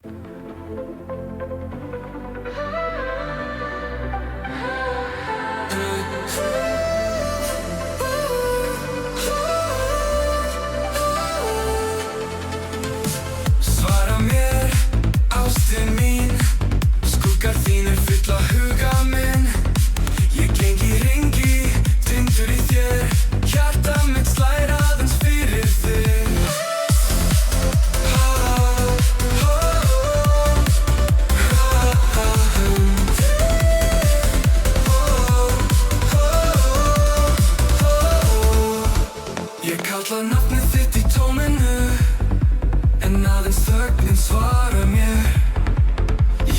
Svara mér, ástin mín, skuggar þínir fylla huga minn. Ég geng í hringi, týndur í þér, hjarta mitt slær aðeins fyrir þig. Ég kalla nafnið þitt í tóminu, en aðeins þögnin svarar mér.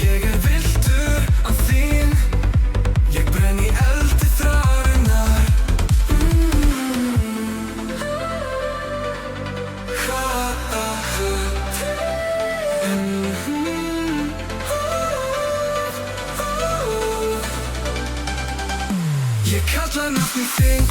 Ég villtur af þín, ég brenn í eldi þrárinnar. Ég kalla nafnið þitt